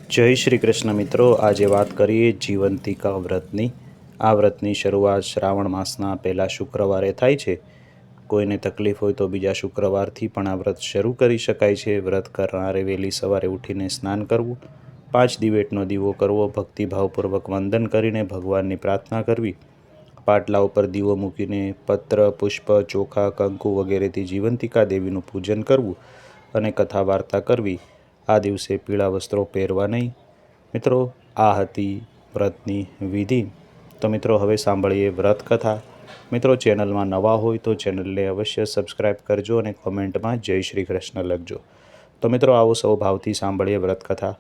જય શ્રી કૃષ્ણ મિત્રો, આજે વાત કરીએ જીવંતિકા વ્રતની। આ વ્રતની શરૂઆત શ્રાવણ માસના પહેલા શુક્રવારે થાય છે। કોઈને તકલીફ હોય તો બીજા શુક્રવારથી પણ આ વ્રત શરૂ કરી શકાય છે। વ્રત કરનારે વહેલી સવારે ઉઠીને સ્નાન કરવું, 5 દિવેટનો દીવો કરવો, ભક્તિભાવપૂર્વક વંદન કરીને ભગવાનની પ્રાર્થના કરવી, પાટલા ઉપર દીવો મૂકીને પત્ર, પુષ્પ, ચોખા, કંકુ વગેરેથી જીવંતિકા દેવીનું પૂજન કરવું અને કથા વાર્તા કરવી। આ દિવસે પીળા વસ્ત્રો પહેરવા નહીં। મિત્રો, આ હતી વ્રતની વિધિ। તો મિત્રો, હવે સાંભળીએ વ્રત કથા। મિત્રો, ચેનલમાં નવા હોય તો ચેનલને અવશ્ય સબસ્ક્રાઈબ કરજો અને કોમેન્ટમાં જય શ્રી કૃષ્ણ લખજો। તો મિત્રો, આવો સૌ ભાવથી સાંભળીએ વ્રત કથા।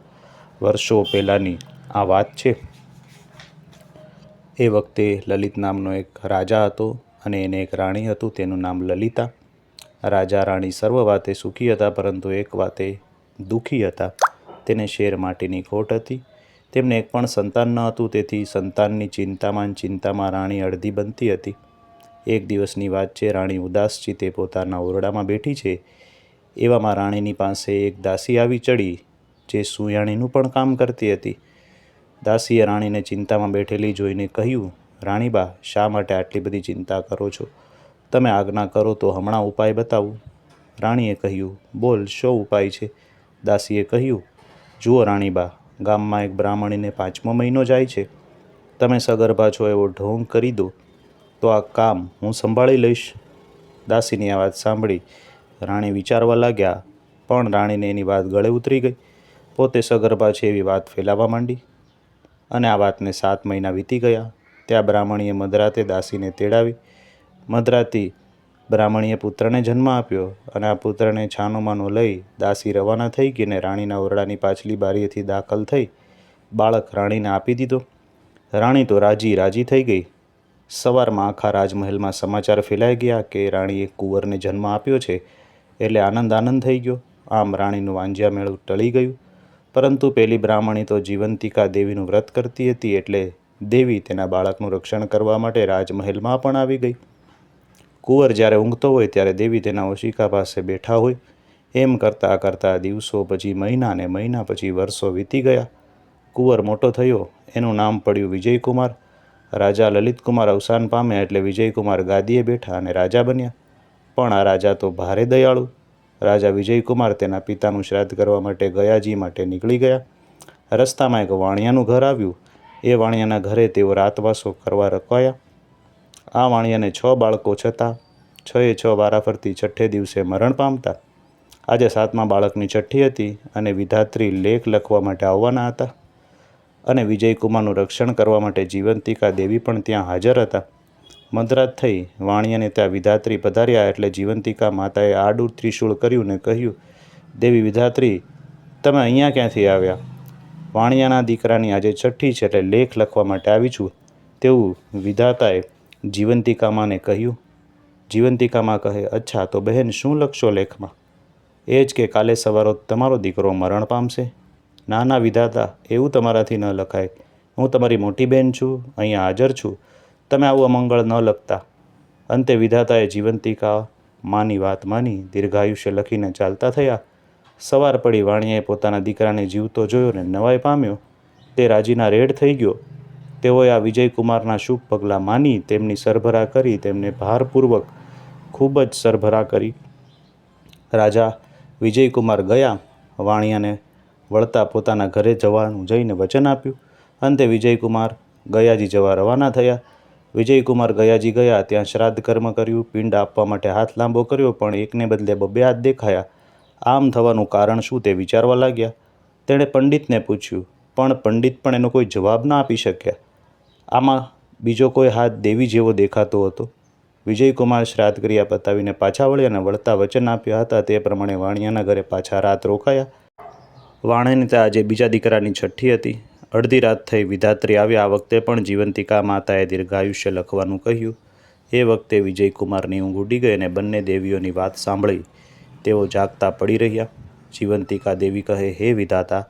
વર્ષો પહેલાંની આ વાત છે। એ વખતે લલિત નામનો એક રાજા હતો અને એને એક રાણી હતું, તેનું નામ લલિતા। રાજા રાણી સર્વ વાતે સુખી હતા, પરંતુ એક વાતે દુઃખી હતા। તેને શેર માટીની ખોટ હતી। તેમને એક પણ સંતાન ન હતું, તેથી સંતાનની ચિંતામાં રાણી અડધી બનતી હતી। એક દિવસની વાત છે, રાણી ઉદાસ ચિત્તે પોતાના ઓરડામાં બેઠી છે। એવામાં રાણીની પાસે એક દાસી આવી ચડી, જે સુયાણીનું પણ કામ કરતી હતી। દાસીએ રાણીને ચિંતામાં બેઠેલી જોઈને કહ્યું, રાણીબા, શા માટે આટલી બધી ચિંતા કરો છો? તમે આજ્ઞા કરો તો હમણાં ઉપાય બતાવું। રાણીએ કહ્યું, બોલ, શો ઉપાય છે? દાસીએ કહ્યું, જુઓ રાણીબા, ગામમાં એક બ્રાહ્મણીને 5મો મહિનો જાય છે। તમે સગર્ભા છો એવો ઢોંગ કરી દો તો આ કામ હું સંભાળી લઈશ। દાસીની આ વાત સાંભળી રાણી વિચારવા લાગ્યા, પણ રાણીને એની વાત ગળે ઉતરી ગઈ। પોતે સગર્ભા છે એવી વાત ફેલાવા માંડી અને આ વાતને 7 મહિના વીતી ગયા। ત્યાં બ્રાહ્મણીએ મધરાતે દાસીને તેડાવી। મધરાતી બ્રાહ્મણીએ પુત્રને જન્મ આપ્યો અને આ પુત્રને છાનોમાનો લઈ દાસી રવાના થઈ ગઈ અને રાણીના ઓરડાની પાછલી બારીએથી દાખલ થઈ બાળક રાણીને આપી દીધો। રાણી તો રાજી થઈ ગઈ। સવારમાં આખા રાજમહેલમાં સમાચાર ફેલાઈ ગયા કે રાણીએ કુંવરને જન્મ આપ્યો છે, એટલે આનંદ થઈ ગયો। આમ રાણીનું વાંજ્યા મેળું ટળી ગયું। પરંતુ પેલી બ્રાહ્મણી તો જીવંતિકા દેવીનું વ્રત કરતી હતી, એટલે દેવી તેના બાળકનું રક્ષણ કરવા માટે રાજમહેલમાં પણ આવી ગઈ। કુંવર જ્યારે ઊંઘતો હોય ત્યારે દેવી તેના ઓશિકા પાસે બેઠા હોય। એમ કરતાં દિવસો પછી મહિના ને મહિના પછી વર્ષો વીતી ગયા। કુંવર મોટો થયો, એનું નામ પડ્યું વિજયકુમાર। રાજા લલિતકુમાર અવસાન પામ્યા એટલે વિજયકુમાર ગાદીએ બેઠા અને રાજા બન્યા। પણ આ રાજા તો ભારે દયાળુ। રાજા વિજયકુમાર તેના પિતાનું શ્રાદ્ધ કરવા માટે ગયાજી માટે નીકળી ગયા। રસ્તામાં એક વાણિયાનું ઘર આવ્યું। એ વાણિયાના ઘરે તેઓ રાતવાસો કરવા રોકાયા। આ વાણિયાને 6 બાળકો છતાં 6 વારાફરતી 6ઠે દિવસે મરણ પામતા। આજે 7મા બાળકની છઠ્ઠી હતી અને વિધાત્રી લેખ લખવા માટે આવવાના હતા અને વિજયકુમારનું રક્ષણ કરવા માટે જીવંતિકા દેવી પણ ત્યાં હાજર હતા। મધરાત થઈ, વાણિયાને ત્યાં વિધાત્રી પધાર્યા એટલે જીવંતિકા માતાએ આડું ત્રિશૂળ કર્યું ને કહ્યું, દેવી વિધાત્રી, તમે અહીંયા ક્યાંથી આવ્યા? વાણિયાના દીકરાની આજે છઠ્ઠી છે એટલે લેખ લખવા માટે આવી છું, તેવું વિધાતાએ જીવંતિકામાને કહ્યું। જીવંતિકામાં કહે, અચ્છા, તો બહેન શું લખશો લેખમાં? એ જ કે કાલે સવારો તમારો દીકરો મરણ પામશે। ના વિધાતા, એવું તમારાથી ન લખાય। હું તમારી મોટી બહેન છું, અહીંયા હાજર છું, તમે આવું અમંગળ ન લખતા। અંતે વિધાતાએ જીવંતિકા માની વાત માની દીર્ઘાયુષ્ય લખીને ચાલતા થયા। સવાર પડી, વાણિયાએ પોતાના દીકરાને જીવતો જોયો ને નવાઈ પામ્યો। તે રાજીના રેડ થઈ ગયો। તેઓએ આ વિજયકુમારના શુભ પગલાં માની તેમની સરભરા કરી, તેમને ભારપૂર્વક ખૂબ જ સરભરા કરી। રાજા વિજયકુમાર ગયા, વાણિયાને વળતા પોતાના ઘરે જવાનું જઈને વચન આપ્યું। અંતે વિજયકુમાર ગયાજી જવા રવાના થયા। વિજયકુમાર ગયાજી ગયા, ત્યાં શ્રાદ્ધ કર્મ કર્યું, પિંડ આપવા માટે હાથ લાંબો કર્યો, પણ એકને બદલે 2 હાથ દેખાયા। આમ થવાનું કારણ શું તે વિચારવા લાગ્યા। તેણે પંડિતને પૂછ્યું, પણ પંડિત પણ એનો કોઈ જવાબ ના આપી શક્યા। આમાં બીજો કોઈ હાથ દેવી જેવો દેખાતો હતો। વિજયકુમાર શ્રાદ્ધ ક્રિયા પતાવીને પાછા વળ્યા અને વળતા વચન આપ્યા હતા તે પ્રમાણે વાણિયાના ઘરે પાછા રાત રોકાયા। વાણિયાને ત્યાં આજે બીજા દીકરાની છઠ્ઠી હતી। અડધી રાત થઈ, વિધાત્રી આવ્યા। આ વખતે પણ જીવંતિકા માતાએ દીર્ઘાયુષ્ય લખવાનું કહ્યું। એ વખતે વિજયકુમારની ઊંઘ ઉડી ગઈ અને બંને દેવીઓની વાત સાંભળી તેઓ જાગતા પડી રહ્યા। જીવંતિકા દેવી કહે, હે વિધાતા,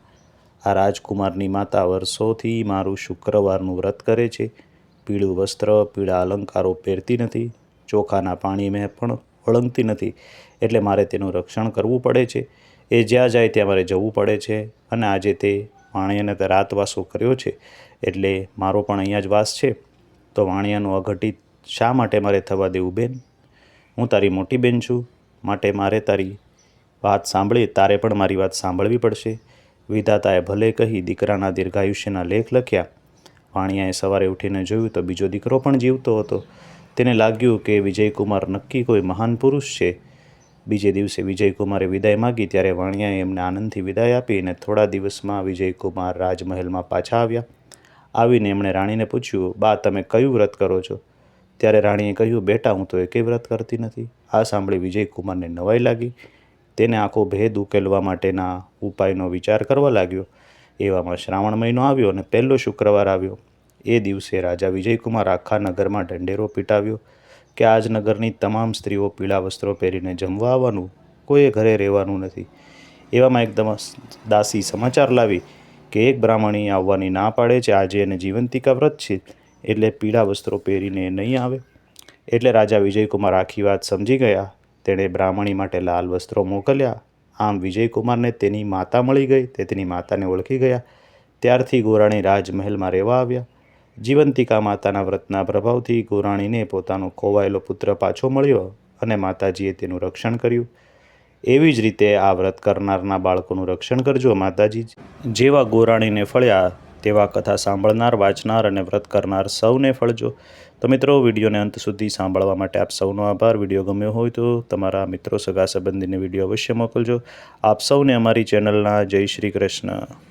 આ રાજકુમારની માતા વર્ષોથી મારું શુક્રવારનું વ્રત કરે છે। પીળું વસ્ત્ર, પીળા અલંકારો પહેરતી નથી, ચોખાના પાણી મેં પણ ઓળંગતી નથી, એટલે મારે તેનું રક્ષણ કરવું પડે છે। એ જ્યાં જાય ત્યાં મારે જવું પડે છે અને આજે તે વાણિયાને તે રાતવાસો કર્યો છે એટલે મારો પણ અહીંયા જ વાસ છે, તો વાણિયાનું અઘટિત શા માટે મારે થવા દેવું બેન? હું તારી મોટી બેન છું, માટે મારે તારી વાત સાંભળી તારે પણ મારી વાત સાંભળવી પડશે. વિધાતાએ ભલે કહી દીકરાના દીર્ઘાયુષ્યના લેખ લખ્યા. વાણિયાએ સવારે ઉઠીને જોયું તો બીજો દીકરો પણ જીવતો હતો. તેને લાગ્યું કે વિજયકુમાર નક્કી કોઈ મહાન પુરુષ છે. બીજે દિવસે વિજયકુમારે વિદાય માગી ત્યારે વાણિયાએ એમને આનંદથી વિદાય આપી અને થોડા દિવસમાં વિજયકુમાર રાજમહેલમાં પાછા આવ્યા. આવીને એમણે રાણીને પૂછ્યું, બા તમે કયું વ્રત કરો છો? ત્યારે રાણીએ કહ્યું, બેટા હું તો એકેય વ્રત કરતી નથી. આ સાંભળી વિજયકુમારને નવાઈ લાગી. તેને આખો ભેદ ઉકેલવા માટેના ઉપાયનો વિચાર કરવા લાગ્યો. એવામાં શ્રાવણ મહિનો આવ્યો અને પહેલો શુક્રવાર આવ્યો. એ દિવસે રાજા વિજયકુમાર આખા નગરમાં ઢંઢેરો પીટાવ્યો કે આજ નગરની તમામ સ્ત્રીઓ પીળા વસ્ત્રો પહેરીને જમવા આવવાનું, કોઈએ ઘરે રહેવાનું નથી. એવામાં એકદમ દાસી સમાચાર લાવી કે એક બ્રાહ્મણી આવવાની ના પાડે છે, આજે એને જીવંતિકા વ્રત છે એટલે પીળા વસ્ત્રો પહેરીને નહીં આવે. એટલે રાજા વિજયકુમાર આખી વાત સમજી ગયા. તેણે બ્રાહ્મણી માટે લાલ વસ્ત્રો મોકલ્યા. આમ વિજયકુમારને તેની માતા મળી ગઈ. તે તેની માતાને ઓળખી ગયા. ત્યારથી ગોરાણી રાજમહેલમાં રહેવા આવ્યા. જીવંતિકા માતાના વ્રતના પ્રભાવથી ગોરાણીને પોતાનો ખોવાયેલો પુત્ર પાછો મળ્યો અને માતાજીએ તેનું રક્ષણ કર્યું. એવી જ રીતે આ વ્રત કરનારના બાળકોનું રક્ષણ કરજો. માતાજી જેવા ગોરાણીને ફળ્યા તેવા કથા સાંભળનાર, વાંચનાર અને વ્રત કરનાર સૌને ફળજો. તો મિત્રો, વિડીયોને અંત સુધી સાંભળવા માટે આપ સૌનો આભાર. વિડીયો ગમ્યો હોય તો તમારા મિત્રો, સગા સંબંધીને વિડીયો અવશ્ય મોકલજો. આપ સૌને અમારી ચેનલના જય શ્રી કૃષ્ણ.